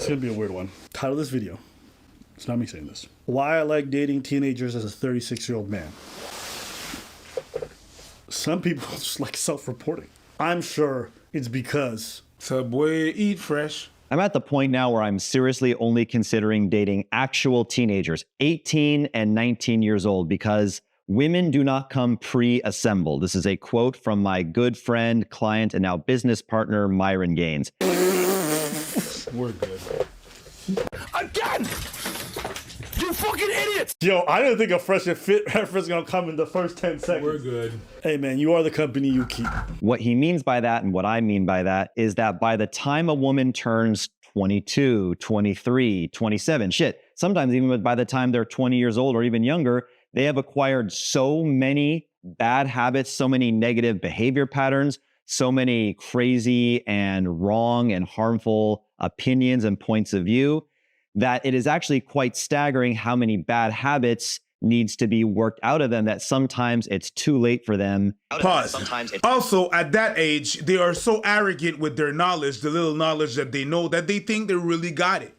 It's going to be a weird one. Title of this video. It's not me saying this. Why I like dating teenagers as a 36-year-old man. Some people just like self-reporting. I'm sure it's because Subway, eat fresh. I'm at the point now where I'm seriously only considering dating actual teenagers, 18 and 19 years old, because women do not come pre-assembled. This is a quote from my good friend, client, and now business partner, Myron Gaines. We're good. Again! You fucking idiots! Yo, I didn't think a fresh and fit reference gonna come in the first 10 seconds. We're good. Hey man, you are the company you keep. What he means by that and what I mean by that is that by the time a woman turns 22, 23, 27, sometimes even by the time they're 20 years old or even younger, they have acquired so many bad habits, so many negative behavior patterns, so many crazy and wrong and harmful opinions and points of view that it is actually quite staggering how many bad habits needs to be worked out of them that sometimes it's too late for them. Pause. Also, at that age, they are so arrogant with their knowledge, the little knowledge that they know, that they think they really got it.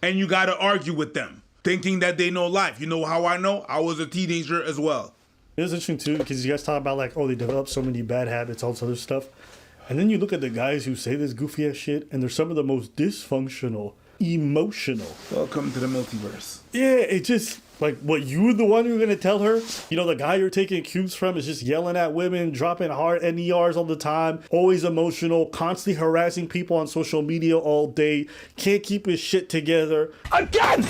And you got to argue with them, thinking that they know life. You know how I know? I was a teenager as well. It was interesting too, because you guys talk about like, oh, they develop so many bad habits, all this other stuff. And then you look at the guys who say this goofy ass shit, and they're some of the most dysfunctional, emotional. Welcome to the multiverse. Yeah, it just, like, what, you were the one who were going to tell her? You know, the guy you're taking cues from is just yelling at women, dropping hard NERs all the time, always emotional, constantly harassing people on social media all day, can't keep his shit together. Again!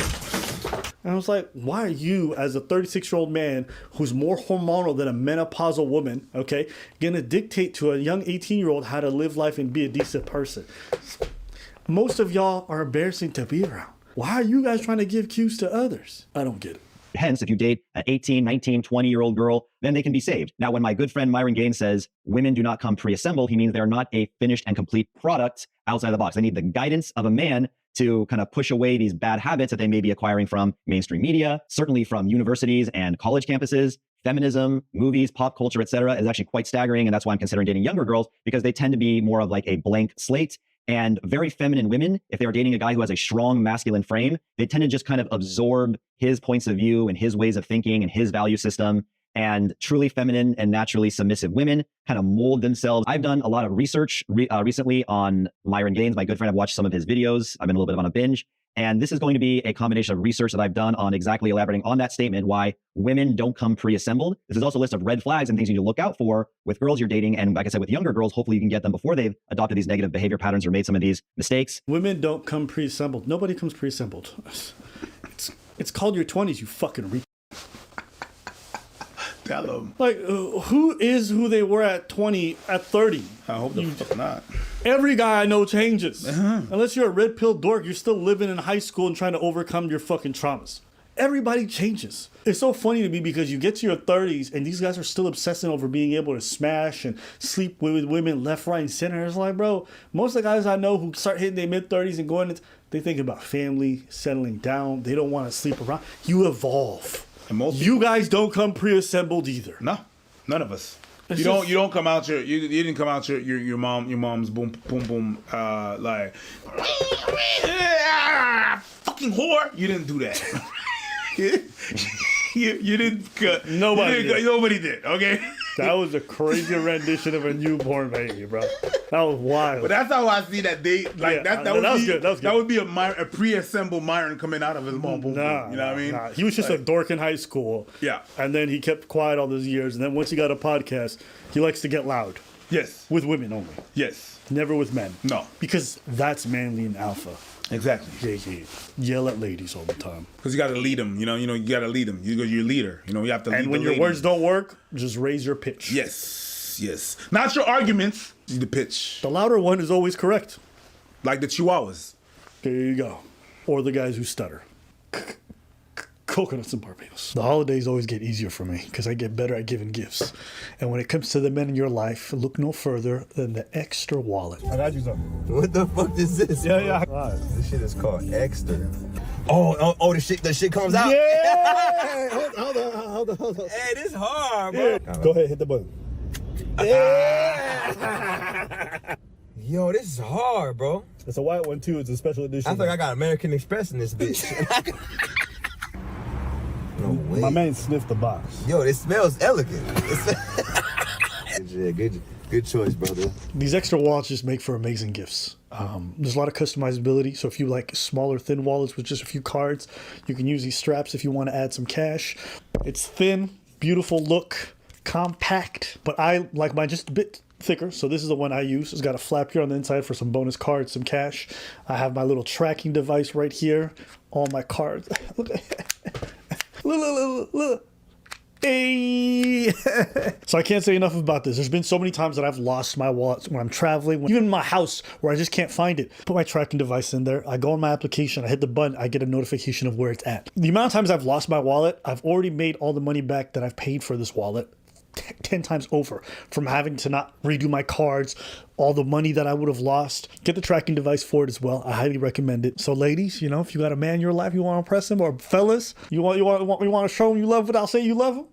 And I was like, why are you, as a 36-year-old man who's more hormonal than a menopausal woman, okay, going to dictate to a young 18-year-old how to live life and be a decent person? Most of y'all are embarrassing to be around. Why are you guys trying to give cues to others? I don't get it. Hence, if you date an 18, 19, 20-year-old girl, then they can be saved. Now, when my good friend Myron Gaines says women do not come pre-assembled, he means they're not a finished and complete product outside the box. They need the guidance of a man to kind of push away these bad habits that they may be acquiring from mainstream media, certainly from universities and college campuses. Feminism, movies, pop culture, etc., is actually quite staggering. And that's why I'm considering dating younger girls, because they tend to be more of like a blank slate. And very feminine women, if they are dating a guy who has a strong masculine frame, they tend to just kind of absorb his points of view and his ways of thinking and his value system. And truly feminine and naturally submissive women kind of mold themselves. I've done a lot of research recently on Myron Gaines, my good friend. I've watched some of his videos. I've been a little bit on a binge. And this is going to be a combination of research that I've done on exactly elaborating on that statement, why women don't come pre-assembled. This is also a list of red flags and things you need to look out for with girls you're dating. And like I said, with younger girls, hopefully you can get them before they've adopted these negative behavior patterns or made some of these mistakes. Women don't come pre-assembled. Nobody comes pre-assembled. It's called your 20s, you fucking retard. Tell them. Like, who is who they were at 20, at 30? I hope the fuck not. Every guy I know changes. Unless you're a red pill dork, you're still living in high school and trying to overcome your fucking traumas. Everybody changes. It's so funny to me because you get to your 30s and these guys are still obsessing over being able to smash and sleep with women left, right, and center. It's like, bro, most of the guys I know who start hitting their mid-30s and going into, they think about family, settling down. They don't want to sleep around. You evolve. And most you guys don't come pre-assembled either. No, none of us. It's You don't come out you didn't come out your mom's boom like fucking whore. You didn't do that. you didn't. Nobody did. Okay. That was a crazy rendition of a newborn baby, bro. That was wild. But that's how I see that they like Yeah, that. was good. That would be a pre-assembled Myron coming out of his mom. Boom, Nah, boom, you know what I mean? Nah. He was just a dork in high school. Yeah. And then he kept quiet all those years. And then once he got a podcast, he likes to get loud. Yes. With women only. Yes. Never with men. No. Because that's manly and alpha. Exactly. Yeah. Yell at ladies all the time. Because you got to lead them. You got to lead them. You're a leader. You have to lead. And when your words don't work, just raise your pitch. Yes. Not your arguments. The pitch. The louder one is always correct. Like the Chihuahuas. There you go. Or the guys who stutter. Coconuts in Barbados. The holidays always get easier for me because I get better at giving gifts. And when it comes to the men in your life, look no further than the extra wallet. I got you something. What the fuck is this? Yeah. This shit is called extra. Oh, the shit comes out. Yeah! Hold on. Hey, this hard, bro. Go ahead, hit the button. Yeah. Yo, this is hard, bro. It's a white one too. It's a special edition. I feel like I got American Express in this bitch. No way. My man sniffed the box. Yo, it smells elegant. Good choice, brother. These extra wallets just make for amazing gifts. There's a lot of customizability. So if you like smaller, thin wallets with just a few cards, you can use these straps if you want to add some cash. It's thin, beautiful look, compact, but I like mine just a bit thicker. So this is the one I use. It's got a flap here on the inside for some bonus cards, some cash. I have my little tracking device right here. All my cards. Look. Look. Hey. So I can't say enough about this. There's been so many times that I've lost my wallet when I'm traveling, even in my house where I just can't find it. Put my tracking device in there. I go on my application, I hit the button, I get a notification of where it's at. The amount of times I've lost my wallet, I've already made all the money back that I've paid for this wallet 10 times over from having to not redo my cards, all the money that I would have lost. Get the tracking device for it as well. I highly recommend it. So ladies, you know, if you got a man in your life, you want to impress him, or fellas, you want to show him you love without saying you love him.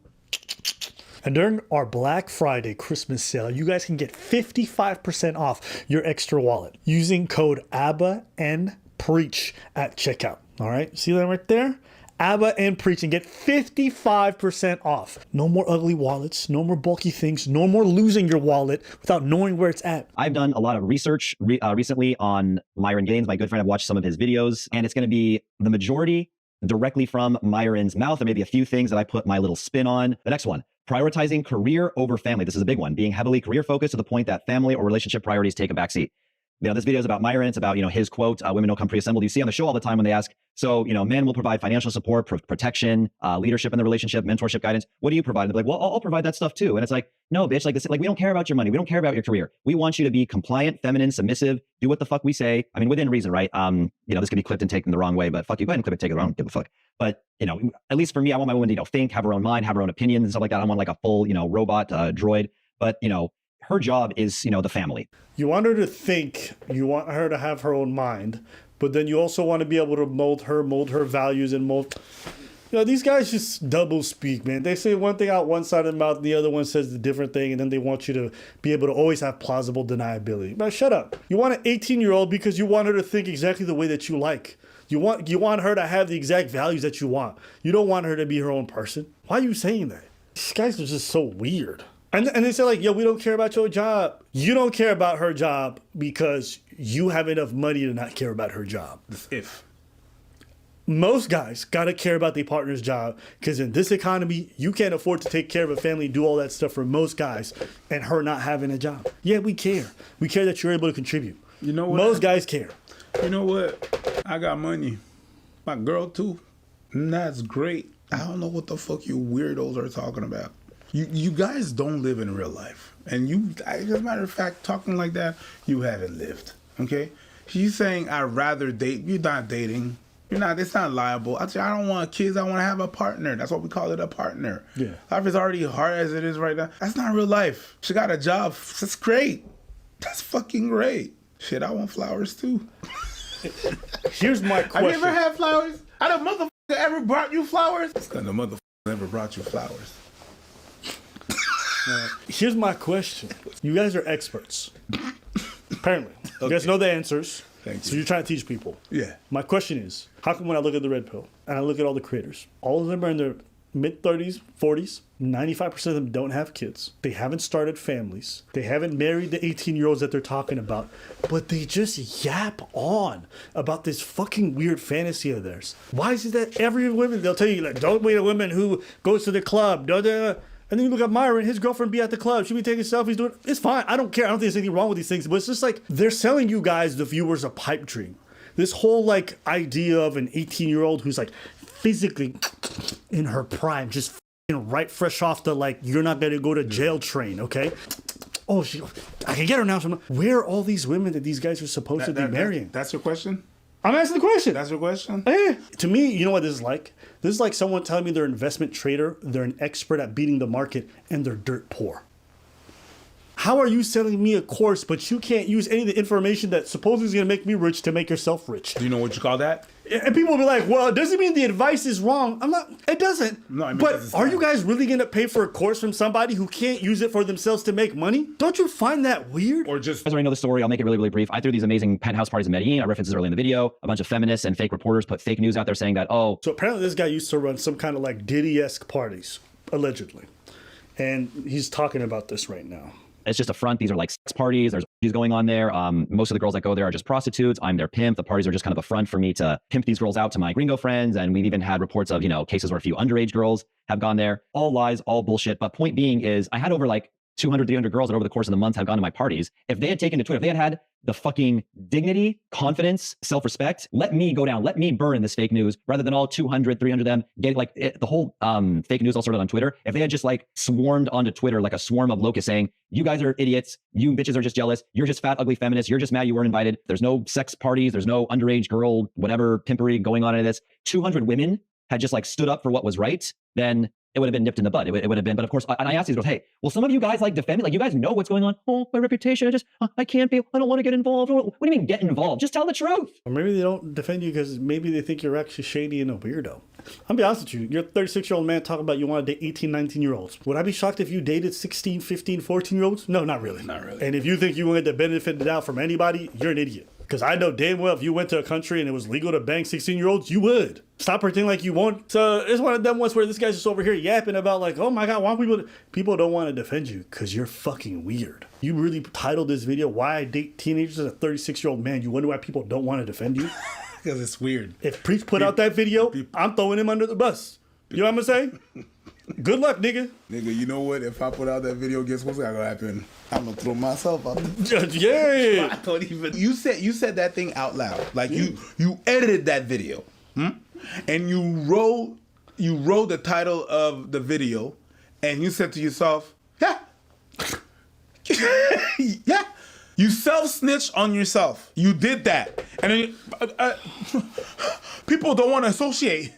And during our Black Friday Christmas sale, you guys can get 55% off your extra wallet using code ABBA and PREACH at checkout. All right, see that right there? ABBA and PREACH, and get 55% off. No more ugly wallets, no more bulky things, no more losing your wallet without knowing where it's at. I've done a lot of research recently on Myron Gaines, my good friend. I've watched some of his videos, and it's going to be the majority directly from Myron's mouth. There may be a few things that I put my little spin on. The next one, prioritizing career over family. This is a big one. Being heavily career focused to the point that family or relationship priorities take a backseat. You know, this video is about Myron. It's about, you know, his quote, women don't come pre-assembled. You see on the show all the time when they ask, so, you know, men will provide financial support, protection, leadership in the relationship, mentorship, guidance. What do you provide? And they're like, well, I'll provide that stuff too. And it's like, no, bitch, like this, like, we don't care about your money. We don't care about your career. We want you to be compliant, feminine, submissive, do what the fuck we say. I mean, within reason, right? You know, this can be clipped and taken the wrong way, but fuck you, go ahead and clip it, take it wrong, give a fuck. But, you know, at least for me, I want my woman to, you know, think, have her own mind, have her own opinions and stuff like that. I want like a full, you know, robot, droid. But, you know, her job is, you know, the family. You want her to think, you want her to have her own mind, but then you also want to be able to mold her values and mold. You know, these guys just double speak, man. They say one thing out one side of the mouth, the other one says the different thing, and then they want you to be able to always have plausible deniability. But shut up. You want an 18-year-old because you want her to think exactly the way that you like. You want her to have the exact values that you want. You don't want her to be her own person. Why are you saying that? These guys are just so weird. And they say like, yo, we don't care about your job. You don't care about her job because you have enough money to not care about her job. If. Most guys gotta care about their partner's job because in this economy, you can't afford to take care of a family and do all that stuff for most guys and her not having a job. Yeah, we care. We care that you're able to contribute. You know what? Most guys care. You know what? I got money. My girl too. And that's great. I don't know what the fuck you weirdos are talking about. You guys don't live in real life. And as a matter of fact, talking like that, you haven't lived. Okay? She's saying, I'd rather date. You're not dating. You're not, it's not liable. I don't want kids. I want to have a partner. That's what we call it, a partner. Yeah. Life is already hard as it is right now. That's not real life. She got a job. That's great. That's fucking great. Shit, I want flowers too. Here's my question. Have you ever had flowers? I don't motherfucker ever brought you flowers? Because the motherfucker never brought you flowers. Here's my question. You guys are experts. Apparently. You guys know the answers. Thank So you. you're trying to teach people. Yeah. My question is, how come when I look at the red pill and I look at all the creators, all of them are in their mid-30s, 40s, 95% of them don't have kids. They haven't started families. They haven't married the 18-year-olds that they're talking about. But they just yap on about this fucking weird fantasy of theirs. Why is it that every woman, they'll tell you, like, don't be a woman who goes to the club, and then you look at Myron, his girlfriend be at the club. She be taking selfies, doing it's fine. I don't care. I don't think there's anything wrong with these things. But it's just like they're selling you guys, the viewers, a pipe dream. This whole like idea of an 18-year-old who's like physically in her prime, just right fresh off the like you're not gonna go to jail train, okay? Oh, I can get her now. Where are all these women that these guys are supposed to be marrying? That's your question? I'm asking the question. That's your question? Yeah. To me, you know what this is like? This is like someone telling me they're an investment trader, they're an expert at beating the market, and they're dirt poor. How are you selling me a course, but you can't use any of the information that supposedly is going to make me rich to make yourself rich? Do you know what you call that? And people will be like, well, it doesn't mean the advice is wrong. I'm not, it doesn't. No, I mean, but are you guys really going to pay for a course from somebody who can't use it for themselves to make money? Don't you find that weird? Or just... You guys already know the story. I'll make it really, really brief. I threw these amazing penthouse parties in Medellin. I referenced this early in the video. A bunch of feminists and fake reporters put fake news out there saying that, oh. So apparently this guy used to run some kind of like Diddy-esque parties, allegedly. And he's talking about this right now. It's just a front. These are like sex parties. There's orgies going on there. Most of the girls that go there are just prostitutes. I'm their pimp. The parties are just kind of a front for me to pimp these girls out to my gringo friends. And we've even had reports of, cases where a few underage girls have gone there. All lies, all bullshit. But point being is I had over like 200, 300 girls that over the course of the month have gone to my parties. If they had taken to Twitter, if they had the fucking dignity, confidence, self-respect, let me go down, let me burn this fake news rather than all 200, 300 of them getting like the whole fake news all started on Twitter. If they had just like swarmed onto Twitter like a swarm of locusts saying, you guys are idiots, you bitches are just jealous, you're just fat, ugly feminists, you're just mad you weren't invited, there's no sex parties, there's no underage girl, whatever pimpery going on in this, 200 women had just like stood up for what was right, then it would have been nipped in the bud. It would have been, but of course, and I asked these girls, hey, well, some of you guys like defend me, like you guys know what's going on. Oh, my reputation, I can't be, I don't want to get involved. What do you mean get involved? Just tell the truth. Or maybe they don't defend you because maybe they think you're actually shady and a weirdo. I'll be honest with you. You're a 36-year-old man talking about you want to date 18, 19-year-olds. Would I be shocked if you dated 16, 15, 14-year-olds? No, not really. Not really. And if you think you want to benefit the doubt from anybody, you're an idiot. Because I know damn well if you went to a country and it was legal to bang 16-year-olds, you would. Stop pretending like you won't. So it's one of them ones where this guy's just over here yapping about like, oh my God, why people don't want to defend you because you're fucking weird. You really titled this video, Why I Date Teenagers as a 36-year-old Man. You wonder why people don't want to defend you? Because it's weird. If Preach put out that video, I'm throwing him under the bus. You know what I'm gonna say? Good luck, nigga. Nigga, you know what? If I put out that video, guess what's gonna happen? I'm gonna throw myself out. Yeah. I don't even. You said that thing out loud. Like you edited that video, and you wrote the title of the video, and you said to yourself, yeah, yeah. You self-snitched on yourself. You did that, and then people don't want to associate.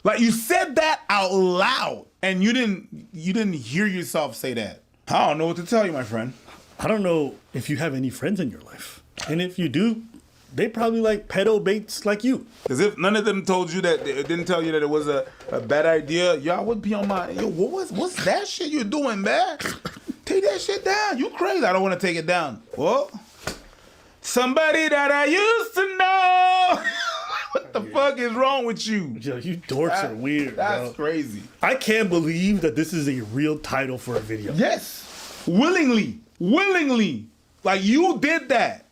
Like you said that out loud, and you didn't hear yourself say that. I don't know what to tell you, my friend. I don't know if you have any friends in your life, and if you do, they probably like pedo baits like you. Because if none of them told you that, it didn't tell you that it was a bad idea, y'all would be on my. Yo, what's that shit you're doing, man? Take that shit down. You crazy. I don't want to take it down. Well, somebody that I used to know. What the fuck is wrong with you? Yo, you dorks are weird, That's bro. crazy. I can't believe that this is a real title for a video. Yes. Willingly. Like you did that.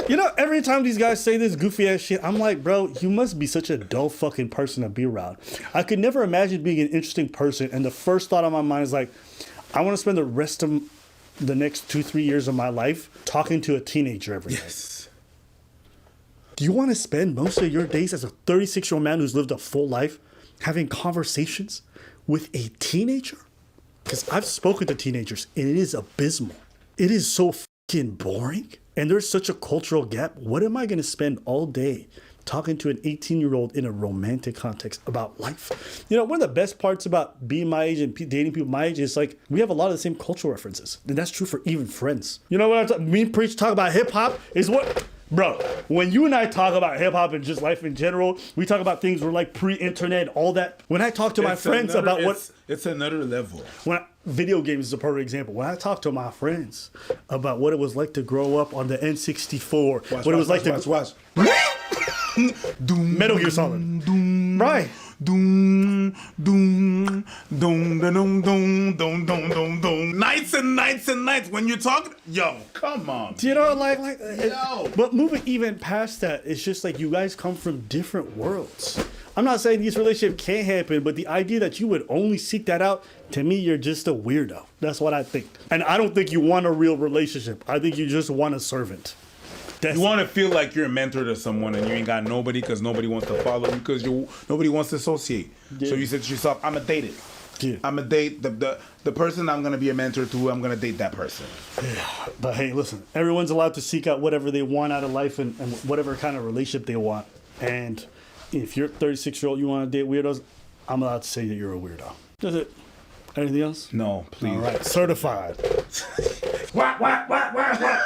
You know, every time these guys say this goofy ass shit, I'm like, bro, you must be such a dull fucking person to be around. I could never imagine being an interesting person, and the first thought on my mind is like, I want to spend the rest of the next 2-3 years of my life talking to a teenager every day. Yes. Do you want to spend most of your days as a 36-year-old man who's lived a full life having conversations with a teenager? Because I've spoken to teenagers, and it is abysmal. It is so fucking boring. And there's such a cultural gap. What am I going to spend all day talking to an 18-year-old in a romantic context about life? You know, one of the best parts about being my age and dating people my age is like we have a lot of the same cultural references. And that's true for even friends. You know what I'm talking? Me and Preach talk about hip hop is what... Bro, when you and I talk about hip hop and just life in general, we talk about things we're like pre-internet, all that. When I talk to my friends about what... It's another level. Video games is a perfect example. When I talk to my friends about what it was like to grow up on the N64, what it was like to... Watch. Metal Gear Solid. Right. Doom, doom, doom, doom, doom, doom, doom, doom, doom. Nights and nights and nights when you're talking. Yo, come on. Do you know, like, Yo. But moving even past that, it's just like you guys come from different worlds. I'm not saying this relationship can't happen, but the idea that you would only seek that out, to me, you're just a weirdo. That's what I think. And I don't think you want a real relationship. I think you just want a servant. You want to feel like you're a mentor to someone and you ain't got nobody because nobody wants to follow you because nobody wants to associate. Yeah. So you said to yourself, I'm going to date it. Yeah. I'm going to date the person I'm going to be a mentor to. I'm going to date that person. Yeah. But hey, listen, everyone's allowed to seek out whatever they want out of life and whatever kind of relationship they want. And if you're 36-year-old, you want to date weirdos, I'm allowed to say that you're a weirdo. That's it. Anything else? No, please. All right, certified. Wah, wah, wah, wah, wah.